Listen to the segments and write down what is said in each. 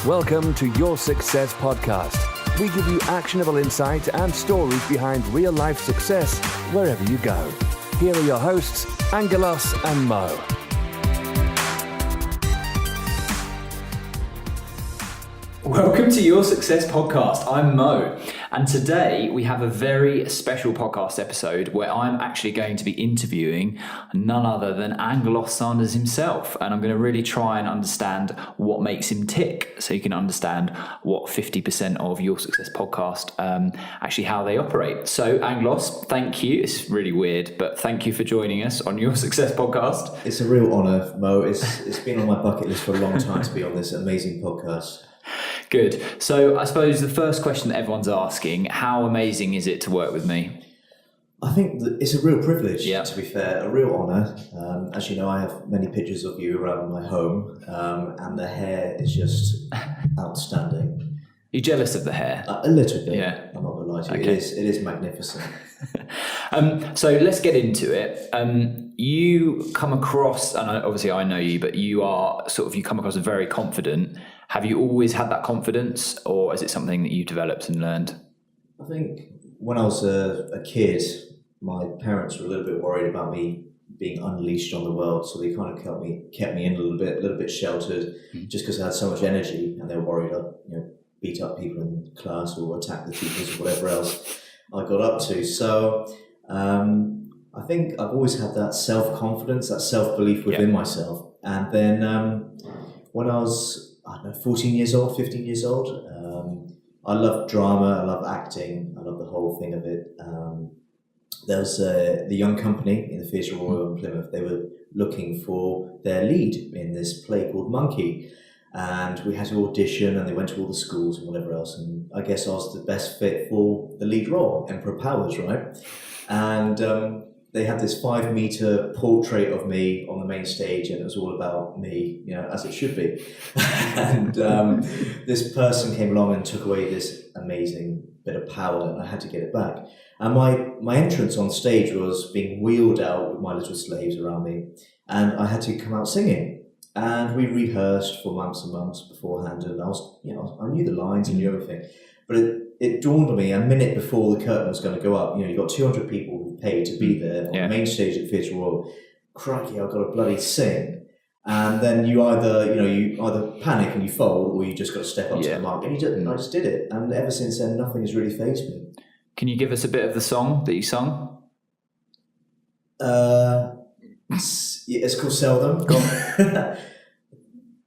Welcome to Your Success Podcast. We give you actionable insight and stories behind real-life success wherever you go. Here are your hosts, Angelos and Mo. Welcome to Your Success Podcast. I'm Mo, and today we have a very special podcast episode where I'm actually going to be interviewing none other than Angelos Sanders himself, and I'm going to really try and understand what makes him tick, so you can understand what 50% of Your Success Podcast, actually how they operate. So Angelos, thank you. It's really weird, but thank you for joining us on Your Success Podcast. It's a real honour, Mo. It's been on my bucket list for a long time to be on this amazing podcast. Good. So I suppose the first question that everyone's asking, how amazing is it to work with me? I think that it's a real privilege, Yeah. to be fair, a real honour. As you know, I have many pictures of you around my home, and the hair is just outstanding. You jealous of the hair? A little bit, Yeah. I'm not going to lie to you. Okay. It is magnificent. So let's get into it. You come across, and obviously I know you, but you come across as very confident. Have you always had that confidence, or is it something that you developed and learned? I think when I was a kid, my parents were a little bit worried about me being unleashed on the world, so they kind of kept me in a little bit sheltered, just because I had so much energy, and they were worried I'd beat up people in class or attack the teachers or whatever else I got up to. So I think I've always had that self-confidence, that self-belief within myself. And then when I was 14 years old, 15 years old, I love drama, I love acting, I love the whole thing of it. There was the Young Company in the Theatre Royal in Plymouth. They were looking for their lead in this play called Monkey. And we had to audition, and they went to all the schools and whatever else. And I guess I was the best fit for the lead role, Emperor Powers, right? And they had this 5-meter portrait of me on the main stage, and it was all about me, as it should be. And this person came along and took away this amazing bit of power, and I had to get it back. And my entrance on stage was being wheeled out with my little slaves around me, and I had to come out singing. And we rehearsed for months and months beforehand, and I knew the lines and knew everything. But it dawned on me a minute before the curtain was going to go up. You got 200 people who paid to be there on the main stage at Theatre Royal. Crikey, I've got to bloody sing. And then you either panic and you fold, or you just got to step up to the mark. And I just did it. And ever since then, nothing has really fazed me. Can you give us a bit of the song that you sung? It's called Seldom.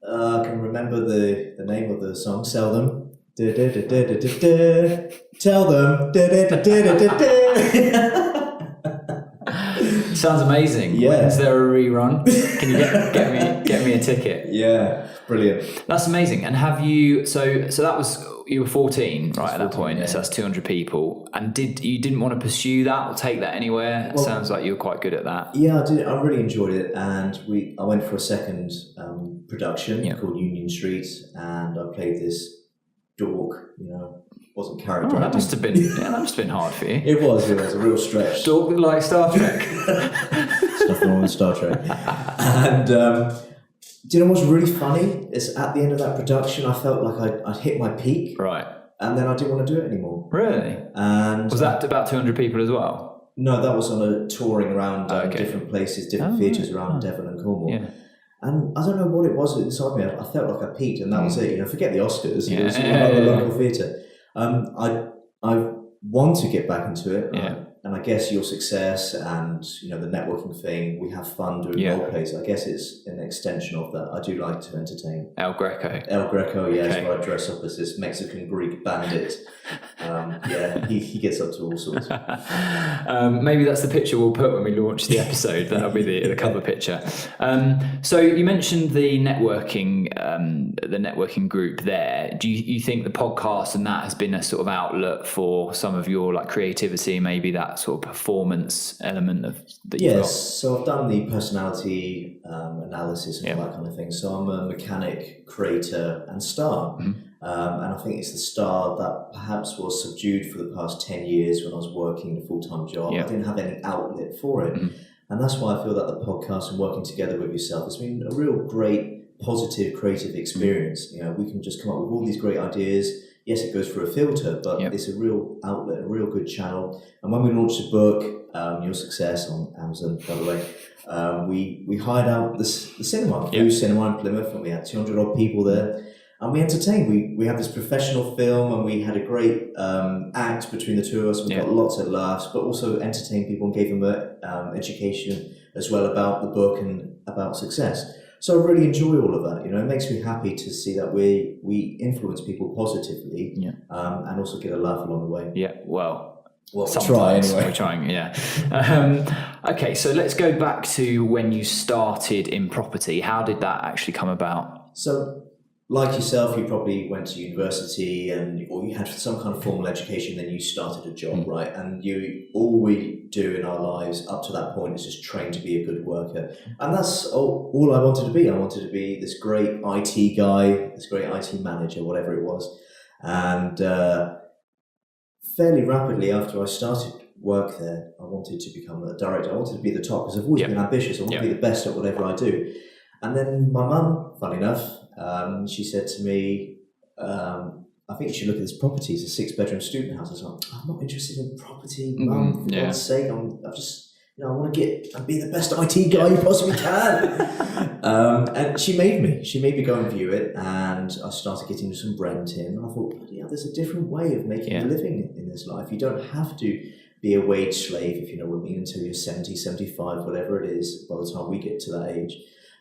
I can remember the name of the song, Seldom. Tell them. Sounds amazing. Yeah. When's there a rerun? Can you get me a ticket? Yeah, brilliant. That's amazing. And have you? So that was, you were 14, right, at that point. Yeah. So that's 200 people. And you didn't want to pursue that or take that anywhere? It sounds like you were quite good at that. Yeah, I did. I really enjoyed it, and I went for a second production called Union Street, and I played this dork. Wasn't character. That must have been hard for you. It was a real stretch. Dork like Star Trek. There's nothing wrong with Star Trek. And do you know what's really funny? Is at the end of that production, I felt like I'd hit my peak. Right. And then I didn't want to do it anymore. Really? And was that about 200 people as well? No, that was on a touring around different places, different theatres around Devon and Cornwall. Yeah. And I don't know what it was inside me. I felt like I peaked, and that was it. Forget the Oscars. It was about the local theatre. I want to get back into it. And I guess Your Success and the networking thing, we have fun doing role plays. I guess it's an extension of that. I do like to entertain. El Greco, yes, where I dress up as this Mexican Greek bandit. He gets up to all sorts. Maybe that's the picture we'll put when we launch the episode. That'll be the cover picture. So you mentioned the networking group there. Do you think the podcast and that has been a sort of outlet for some of your creativity, maybe that sort of performance element that you've got? Yes, so I've done the personality analysis and all that kind of thing. So I'm a mechanic, creator and star. Mm-hmm. And I think it's the star that perhaps was subdued for the past 10 years when I was working a full-time job. I didn't have any outlet for it. Mm-hmm. And that's why I feel that the podcast and working together with yourself has been a real great positive creative experience. You know, we can just come up with all these great ideas. Yes, it goes through a filter, but it's a real outlet, a real good channel. And when we launched the book, Your Success, on Amazon, by the way, we hired out the cinema, Blue Cinema in Plymouth, and we had 200 odd people there. And we entertained. We had this professional film, and we had a great act between the two of us. We got lots of laughs, but also entertained people and gave them education as well about the book and about success. So I really enjoy all of that. You know, it makes me happy to see that we influence people positively, and also get a laugh along the way. Yeah, well, sometimes we're trying, Okay, so let's go back to when you started in property. How did that actually come about? So, like yourself, you probably went to university or you had some kind of formal education, then you started a job, right? And all we do in our lives up to that point is just train to be a good worker. And that's all I wanted to be. I wanted to be this great IT guy, this great IT manager, whatever it was. And fairly rapidly after I started work there, I wanted to become a director. I wanted to be the top because I've always been ambitious. I want to be the best at whatever I do. And then my mum, funny enough, she said to me, I think you should look at this property. It's a 6-bedroom student house. I was like, I'm not interested in property, Mum, for God's sake. I want to get and be the best IT guy you possibly can. And she made me go and view it, and I started getting some rent in. I thought, there's a different way of making a living in this life. You don't have to be a wage slave, if you know what I mean, until you're 70, 75, whatever it is, by the time we get to that age.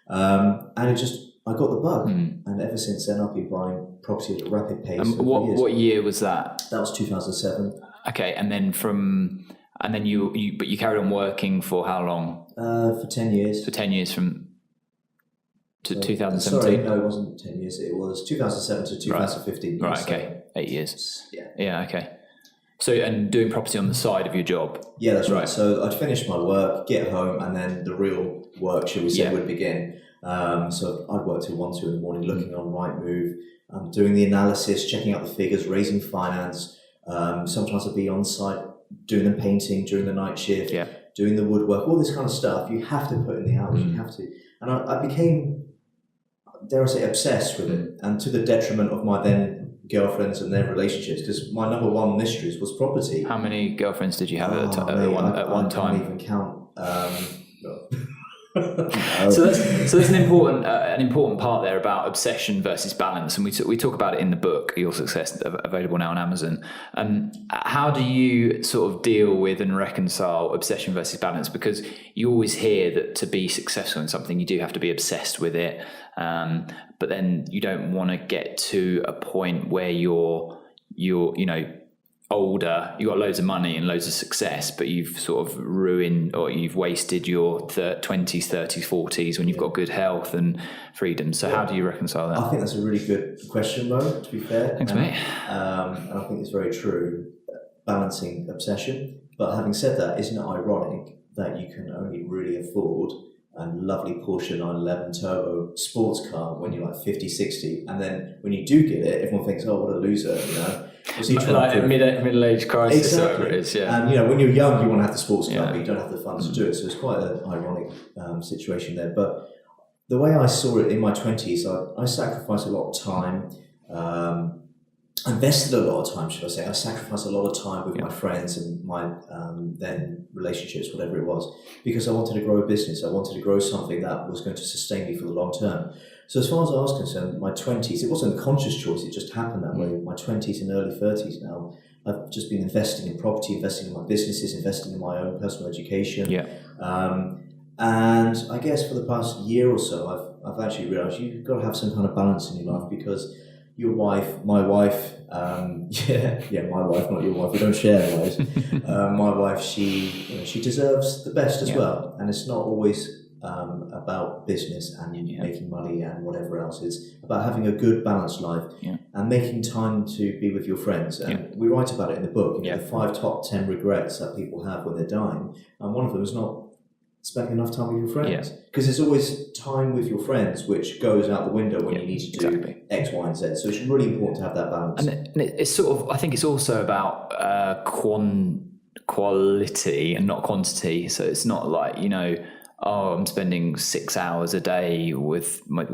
And I got the bug, and ever since then I've been buying property at a rapid pace. What year was that? That was 2007. Okay, and then you carried on working for how long? For 10 years. For 10 years to 2017? Sorry, no, it wasn't 10 years. It was 2007 to 2015. Right, okay. 8 years. Yeah, okay. So, and doing property on the side of your job? Yeah, that's right. So I'd finish my work, get home, and then the real work, shall we say, would begin. So I'd work till 1, 2 in the morning, looking on Rightmove, doing the analysis, checking out the figures, raising finance. Sometimes I'd be on site doing the painting during the night shift, doing the woodwork, all this kind of stuff. You have to put in the hours, you have to. And I became, dare I say, obsessed with it, and to the detriment of my then girlfriends and their relationships, because my number one mistress was property. How many girlfriends did you have at one time? I can't even count. So there's an important part there about obsession versus balance, and we talk about it in the book Your Success, available now on Amazon. How do you sort of deal with and reconcile obsession versus balance? Because you always hear that to be successful in something you do have to be obsessed with it, but then you don't want to get to a point where you're older, you've got loads of money and loads of success, but you've sort of ruined or you've wasted your 20s, 30s, 40s when you've got good health and freedom. So how do you reconcile that? I think that's a really good question, Mo, to be fair. Thanks, mate. And I think it's very true, balancing obsession. But having said that, isn't it ironic that you can only really afford a lovely Porsche 911 turbo sports car when you're like 50, 60, and then when you do get it, everyone thinks, oh, what a loser, you know? Like a middle-age crisis, exactly. whatever it is, yeah. And when you're young, you want to have the sports car, but you don't have the funds to do it. So it's quite an ironic situation there. But the way I saw it in my 20s, I sacrificed a lot of time. I invested a lot of time, should I say. I sacrificed a lot of time with my friends and my then relationships, whatever it was, because I wanted to grow a business. I wanted to grow something that was going to sustain me for the long term. So as far as I was concerned, my 20s, it wasn't a conscious choice, it just happened that way. My 20s and early 30s now, I've just been investing in property, investing in my businesses, investing in my own personal education. And I guess for the past year or so, I've actually realised you've got to have some kind of balance in your life, because my wife, my wife, not your wife, we don't share wives. My wife, she deserves the best as well. And it's not always about business and making money and whatever else. It's about having a good balanced life and making time to be with your friends. And we write about it in the book, the 5 top 10 regrets that people have when they're dying. And one of them is not spending enough time with your friends. Because there's always time with your friends which goes out the window when you need to do X, Y, and Z. So it's really important to have that balance. And it's sort of, I think it's also about quality and not quantity. So it's not like, I'm spending 6 hours a day with my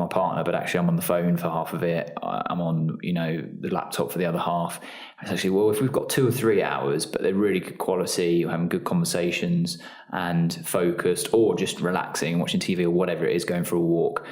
partner, but actually I'm on the phone for half of it. I'm on, the laptop for the other half. It's actually, well, if we've got 2 or 3 hours, but they're really good quality, you're having good conversations and focused, or just relaxing, watching TV or whatever it is, going for a walk,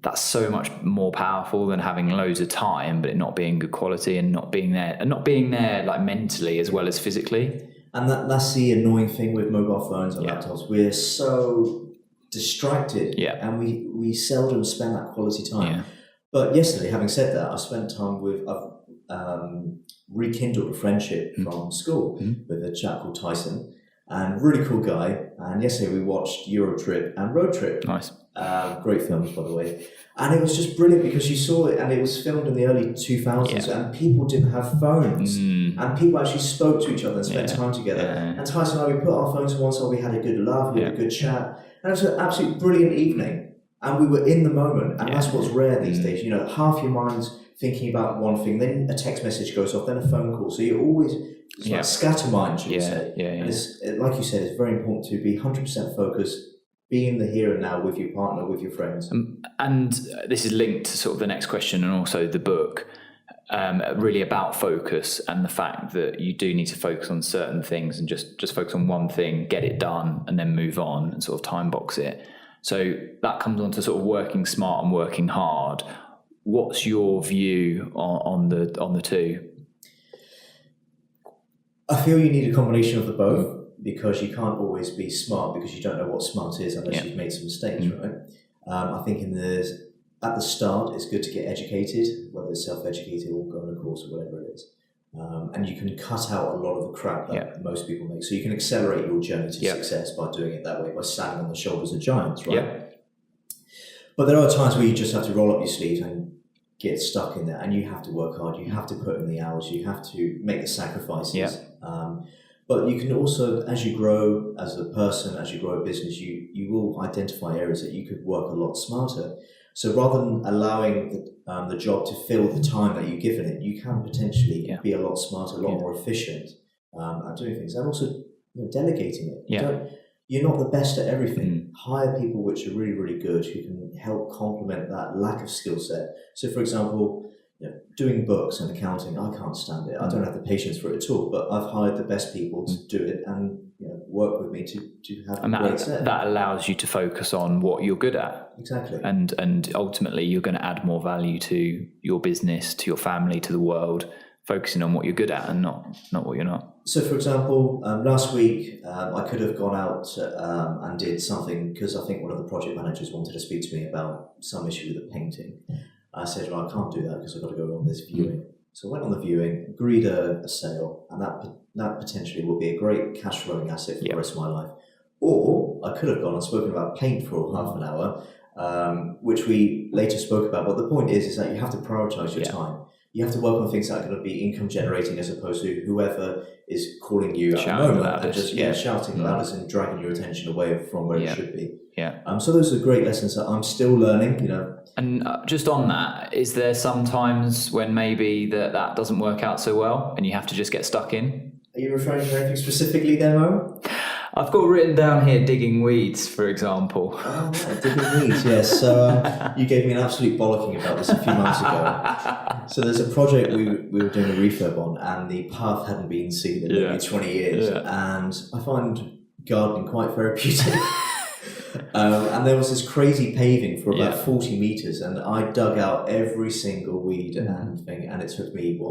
that's so much more powerful than having loads of time, but it not being good quality and not being there like mentally as well as physically. And that's the annoying thing with mobile phones and laptops. We're so distracted, and we seldom spend that quality time. Yeah. But yesterday, having said that, I spent time I've rekindled a friendship from school with a chap called Tyson, and really cool guy. And yesterday we watched Euro Trip and Road Trip. Nice. Great films, by the way. And it was just brilliant because you saw it, and it was filmed in the early 2000s, and people didn't have phones, and people actually spoke to each other and spent time together. And Tyson and I, we put our phones to one side, we had a good laugh, we had a good chat, and it was an absolutely brilliant evening. And we were in the moment, and that's what's rare these days. Half your mind's thinking about one thing, then a text message goes off, then a phone call. So you're always like scattermind, should you say? And it's, like you said, it's very important to be 100% focused. Be in the here and now with your partner, with your friends. And this is linked to sort of the next question and also the book, really about focus and the fact that you do need to focus on certain things and just focus on one thing, get it done, and then move on and sort of time box it. So that comes on to sort of working smart and working hard. What's your view on the two? I feel you need a combination of the both. Because you can't always be smart because you don't know what smart is unless you've made some mistakes, right? I think at the start, it's good to get educated, whether it's self-educated or go on a course or whatever it is. And you can cut out a lot of the crap that most people make. So you can accelerate your journey to success by doing it that way, by standing on the shoulders of giants, right? But there are times where you just have to roll up your sleeves and get stuck in there, and you have to work hard. You have to put in the hours. You have to make the sacrifices. But you can also, as you grow as a person, as you grow a business, you will identify areas that you could work a lot smarter. So rather than allowing the job to fill the time that you've given it, you can potentially be a lot smarter, a lot more efficient at doing things. And also delegating it. You're not the best at everything. Hire people which are really, really good who can help complement that lack of skill set. So for example, doing books and accounting, I can't stand it. I don't have the patience for it at all. But I've hired the best people to do it and work with me to have a great set. That allows you to focus on what you're good at. Exactly. And ultimately, you're going to add more value to your business, to your family, to the world, focusing on what you're good at and not what you're not. So, for example, last week I could have gone out and did something because I think one of the project managers wanted to speak to me about some issue with the painting. I said, well, I can't do that because I've got to go on this viewing. So I went on the viewing, agreed a sale, and that potentially will be a great cash flowing asset for the rest of my life. Or I could have gone and spoken about paint for half an hour, which we later spoke about. But the point is that you have to prioritize your time. You have to work on things that are going to be income generating as opposed to whoever is calling you at the moment and just shouting loudest and dragging your attention away from where it should be. So those are great lessons that I'm still learning, And just on that, is there some times when maybe that doesn't work out so well and you have to just get stuck in? Are you referring to anything specifically there, Mo? I've got written down here digging weeds, for example. Oh, right, digging weeds, yes. So you gave me an absolute bollocking about this a few months ago. So there's a project we were doing a refurb on, and the path hadn't been seen in maybe 20 years. And I find gardening quite therapeutic. And there was this crazy paving for about 40 metres, and I dug out every single weed and thing, and it took me,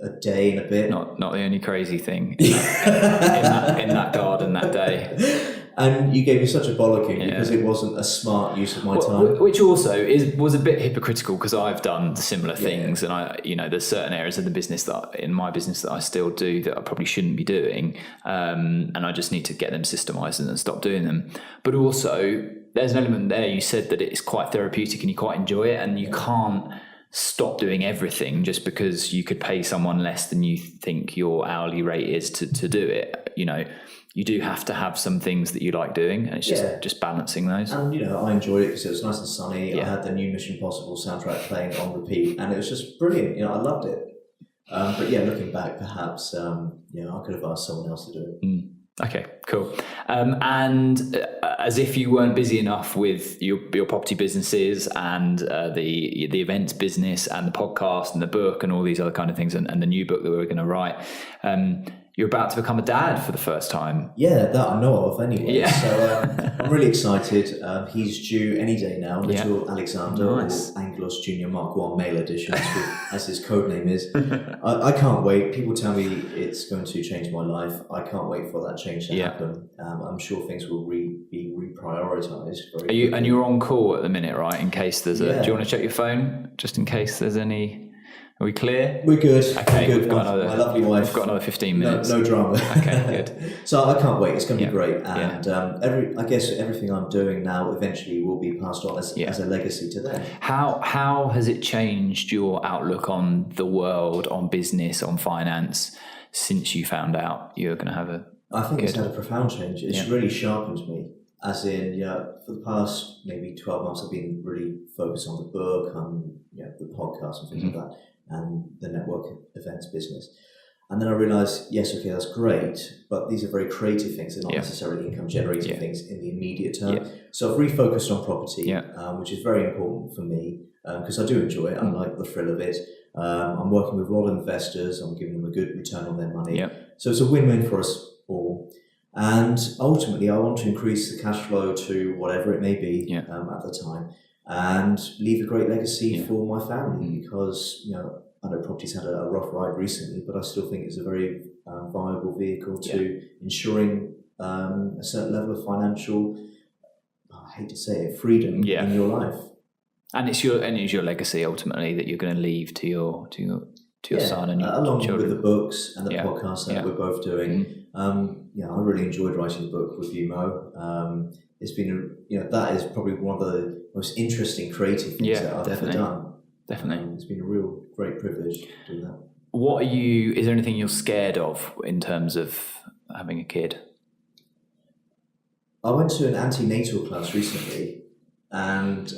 a day and a bit. Not the only crazy thing in that garden that day. And you gave me such a bollocking because it wasn't a smart use of my time. Which also was a bit hypocritical because I've done similar things, and there's certain areas of the business in my business that I still do that I probably shouldn't be doing, and I just need to get them systemized and stop doing them. But also, there's an element there. You said that it's quite therapeutic and you quite enjoy it, and you can't stop doing everything just because you could pay someone less than you think your hourly rate is to do it. You do have to have some things that you like doing, and it's just balancing those. And I enjoyed it because it was nice and sunny. I had the new Mission Impossible soundtrack playing on repeat, and it was just brilliant. I loved it. But looking back, perhaps I could have asked someone else to do it. Okay, cool. And as if you weren't busy enough with your property businesses and the events business and the podcast and the book and all these other kind of things and the new book that we're going to write, you're about to become a dad for the first time. Yeah, that I know of anyway. Yeah. So I'm really excited. He's due any day now, little Alexander, Nice. or Angelos Junior Mark 1 male edition, as his code name is. I can't wait. People tell me it's going to change my life. I can't wait for that change to happen. I'm sure things will be reprioritized. And you're on call at the minute, right? In case there's do you want to check your phone just in case there's any? Are we clear? We're good. Okay, we're good. We've got My lovely wife. We've got another 15 minutes. No drama. Okay, good. So I can't wait. It's going to be great, and I guess everything I'm doing now eventually will be passed on as a legacy to them. How has it changed your outlook on the world, on business, on finance since you found out you're going to have a? I think it's had a profound change. It's really sharpened me. As in, for the past maybe 12 months, I've been really focused on the book, on the podcast and things like that, and the network events business. And then I realised, yes, okay, that's great, but these are very creative things. They're not necessarily income-generating things in the immediate term. Yeah. So I've refocused on property, which is very important for me because I do enjoy it. I like the thrill of it. I'm working with a lot of investors. I'm giving them a good return on their money. Yeah. So it's a win-win for us all. And ultimately, I want to increase the cash flow to whatever it may be at the time, and leave a great legacy for my family. Because I know property's had a rough ride recently, but I still think it's a very viable vehicle to ensuring a certain level of financial, I hate to say it, freedom in your life. And it's your legacy ultimately that you're going to leave to your son and your along children. with the books and the podcast that we're both doing. I really enjoyed writing the book with you, Mo. It's been that is probably one of the most interesting creative things that I've ever done. Definitely, it's been a real great privilege to do that. Is there anything you're scared of in terms of having a kid? I went to an antenatal class recently, and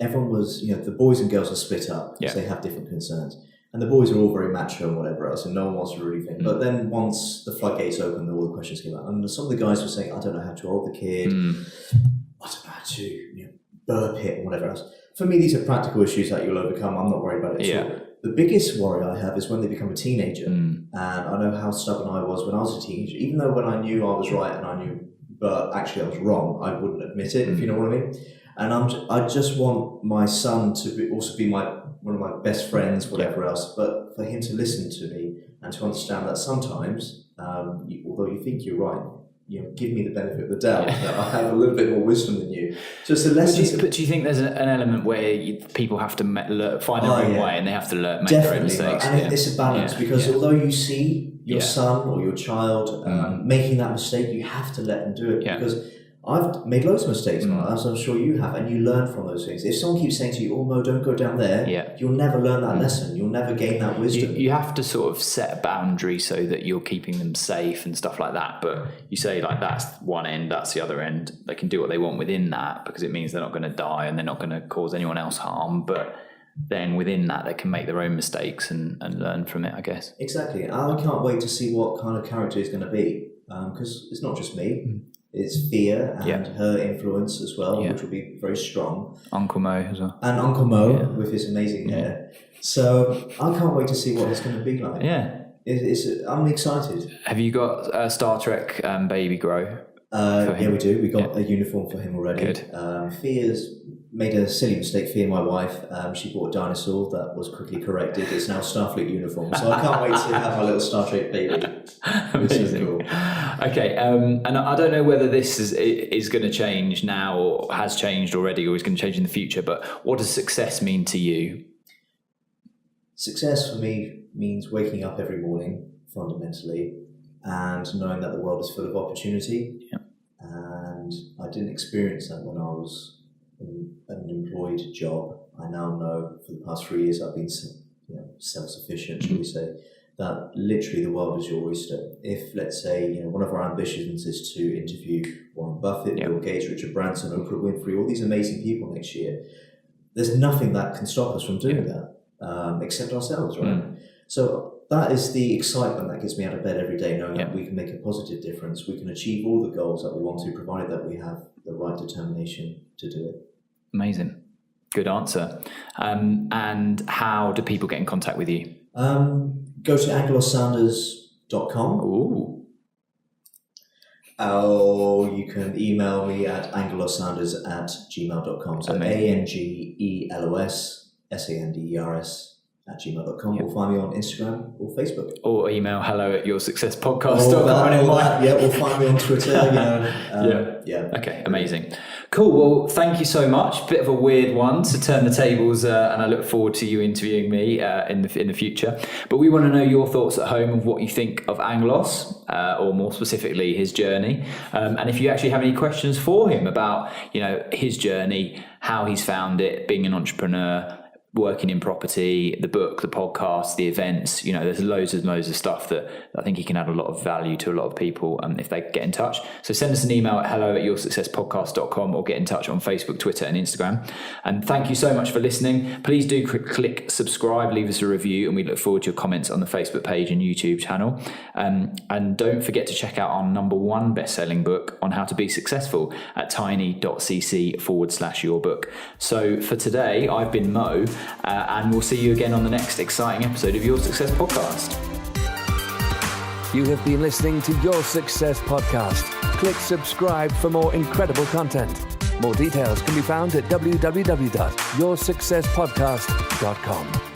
everyone was, the boys and girls are split up because they have different concerns. And the boys are all very macho and whatever else, and no one wants to really think. But then once the floodgates opened, all the questions came out. And some of the guys were saying, I don't know how to hold the kid. I don't know how to burp it and whatever else. For me, these are practical issues that you'll overcome. I'm not worried about it at all. The biggest worry I have is when they become a teenager. And I know how stubborn I was when I was a teenager. Even though when I knew I was right and I knew, but actually I was wrong, I wouldn't admit it, if you know what I mean. And I just want my son to also be one of my best friends, whatever else, but for him to listen to me and to understand that sometimes, although you think you're right, give me the benefit of the doubt that I have a little bit more wisdom than you. So it's a lesson. But do you think there's an element where people have to find their own way and they have to make their own mistakes? And it's a balance because although you see your son or your child making that mistake, you have to let them do it because I've made loads of mistakes, as I'm sure you have, and you learn from those things. If someone keeps saying to you, "Oh, Mo, don't go down there," you'll never learn that lesson. You'll never gain that wisdom. You have to sort of set a boundary so that you're keeping them safe and stuff like that. But you say that's one end, that's the other end. They can do what they want within that because it means they're not going to die and they're not going to cause anyone else harm. But then within that, they can make their own mistakes and learn from it, I guess. Exactly. I can't wait to see what kind of character he's going to be because it's not just me. It's Thea and her influence as well, which will be very strong. Uncle Mo as well. And Uncle Mo with his amazing hair. So I can't wait to see what it's going to be like. Yeah. I'm excited. Have you got a Star Trek baby grow? Yeah, we do. We got a uniform for him already. Good. Thea's made a silly mistake. Thea, my wife, she bought a dinosaur that was quickly corrected. It's now Starfleet uniform. So I can't wait to have my little Star Trek baby. It's so cool. Okay, and I don't know whether this is going to change now or has changed already or is going to change in the future, but what does success mean to you? Success for me means waking up every morning, fundamentally, and knowing that the world is full of opportunity. Yeah. And I didn't experience that when I was in an employed job. I now know for the past 3 years I've been self-sufficient, shall we say, that literally the world is your oyster. If, let's say, one of our ambitions is to interview Warren Buffett, Bill Gates, Richard Branson, Oprah Winfrey, all these amazing people next year, there's nothing that can stop us from doing that, except ourselves, right? So that is the excitement that gets me out of bed every day, knowing that we can make a positive difference. We can achieve all the goals that we want to, provided that we have the right determination to do it. Amazing. Good answer. And how do people get in contact with you? Go to angelossanders.com. Ooh. Oh, you can email me at angelossanders@gmail.com. So ANGELOSSANDERS@gmail.com. We'll find me on Instagram or Facebook. Or email hello@yoursuccesspodcast.com. We'll find me on Twitter. Okay, amazing. Cool. Well, thank you so much. Bit of a weird one to turn the tables, and I look forward to you interviewing me in the future. But we want to know your thoughts at home of what you think of Angelos, or more specifically his journey. And if you actually have any questions for him about, his journey, how he's found it, being an entrepreneur, working in property, the book, the podcast, the events, there's loads of stuff that I think he can add a lot of value to a lot of people if they get in touch. So send us an email at hello@yoursuccesspodcast.com or get in touch on Facebook, Twitter and Instagram. And thank you so much for listening. Please do click subscribe, leave us a review, and we look forward to your comments on the Facebook page and YouTube channel. And don't forget to check out our #1 best-selling book on how to be successful at tiny.cc/your book. So for today, I've been Mo, and we'll see you again on the next exciting episode of Your Success Podcast. You have been listening to Your Success Podcast. Click subscribe for more incredible content. More details can be found at www.yoursuccesspodcast.com.